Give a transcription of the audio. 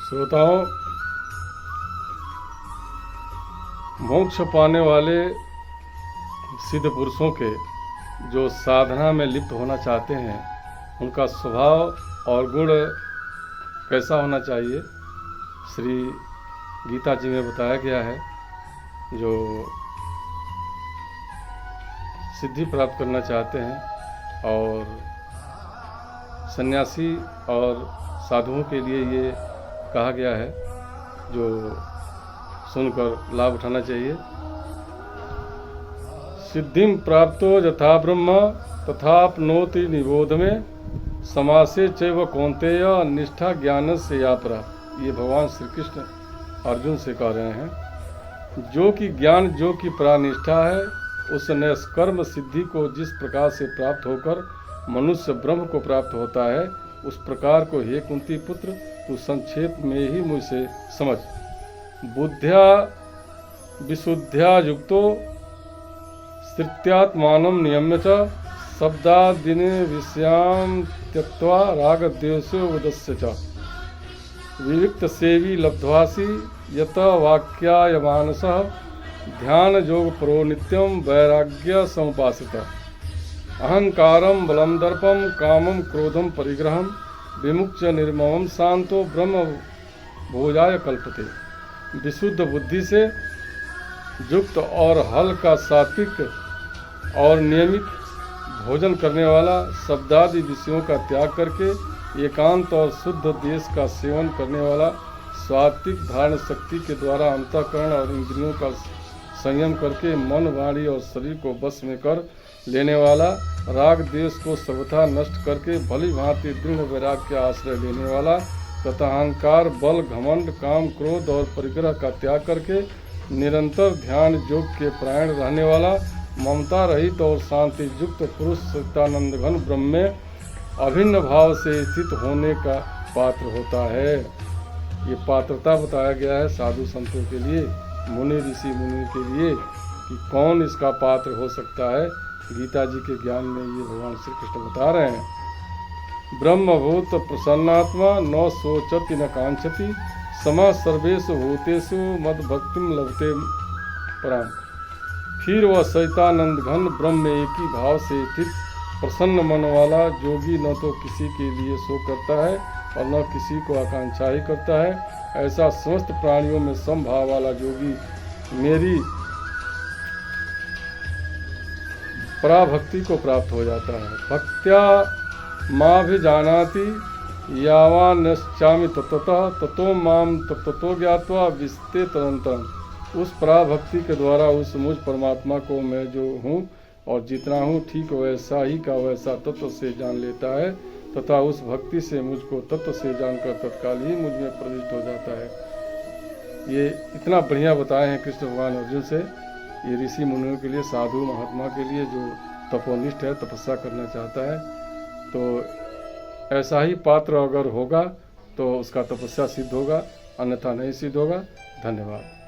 श्रोताओं, मोक्ष पाने वाले सिद्ध पुरुषों के जो साधना में लिप्त होना चाहते हैं, उनका स्वभाव और गुण कैसा होना चाहिए, श्री गीता जी में बताया गया है। जो सिद्धि प्राप्त करना चाहते हैं और सन्यासी और साधुओं के लिए ये कहा गया है, जो सुनकर लाभ उठाना चाहिए। सिद्धिं प्राप्तो यथा ब्रह्म तथाप्नोति निबोध में समासे चैव कौन्तेय निष्ठा ज्ञान से यापरा। ये भगवान श्री कृष्ण अर्जुन से कह रहे हैं। जो कि ज्ञान, जो कि प्रानिष्ठा है, उस निष्कर्म सिद्धि को जिस प्रकार से प्राप्त होकर मनुष्य ब्रह्म को प्राप्त होता है, उस प्रकार को हे कुंती पुत्र तू संक्षेप में ही मुझसे समझ। बुद्ध्या विशुद्ध्या युक्तो स्थित्यात्मानं नियम्य च शब्दादीनि विषयान् त्यक्त्वा रागद्वेषो उदस्य च विविक्त सेवी लब्ध्वासि यत वाक्यायमानसः ध्यान योग परो नित्यं वैराग्य समुपासितः। अहंकारं बलं दर्पं कामं क्रोधं परिग्रहं विमुच्य निर्ममं शांतो ब्रह्म भोजाय कल्पते। विशुद्ध बुद्धि से युक्त और हल्का सात्विक और नियमित भोजन करने वाला, शब्दादि विषयों का त्याग करके एकांत और शुद्ध देश का सेवन करने वाला, सात्विक धारण शक्ति के द्वारा अंतःकरण और इंद्रियों का संयम करके मन, वाणी और शरीर को वश में कर लेने वाला, राग द्वेष को सर्वथा नष्ट करके भली भांति दृढ़ वैराग्य का आश्रय लेने वाला तथा अहंकार, बल, घमंड, काम, क्रोध और परिग्रह का त्याग करके निरंतर ध्यान योग के परायण रहने वाला, ममता रहित और शांति युक्त पुरुष सच्चिदानंद घन ब्रह्म में अभिन्न भाव से स्थित होने का पात्र होता है। ये पात्रता बताया गया है साधु संतों के लिए, मुनि ऋषि मुनि के लिए, कि कौन इसका पात्र हो सकता है। गीता जी के ज्ञान में ये भगवान श्री कृष्ण बता रहे हैं। ब्रह्मभूत प्रसन्नात्मा न शोचति न कांक्षति समा सर्वेषु भूतेषु मद भक्तिम लभते पराम। फिर वह सच्चिदानंद घन ब्रह्म में एक ही भाव से स्थित प्रसन्न मन वाला योगी न तो किसी के लिए शोक करता है और न किसी को आकांक्षा ही करता है। ऐसा समस्त प्राणियों में समभाव वाला योगी मेरी पराभक्ति को प्राप्त हो जाता है। भक्त्या माँ भी जानाति यावान्यश्चामि तत्वतः ततो माम तत्वतो ज्ञात्वा विस्ते तदन्तरम्। उस पराभक्ति के द्वारा उस मुझ परमात्मा को मैं जो हूँ और जितना हूँ ठीक वैसा ही का वैसा तत्व से जान लेता है तथा उस भक्ति से मुझको तत्व से जानकर तत्काल ही मुझ में प्रविष्ट हो जाता है। ये इतना बढ़िया बताए हैं कृष्ण भगवान अर्जुन से। ये ऋषि मुनियों के लिए, साधु महात्मा के लिए जो तपोनिष्ठ है, तपस्या करना चाहता है, तो ऐसा ही पात्र अगर होगा तो उसका तपस्या सिद्ध होगा, अन्यथा नहीं सिद्ध होगा। धन्यवाद।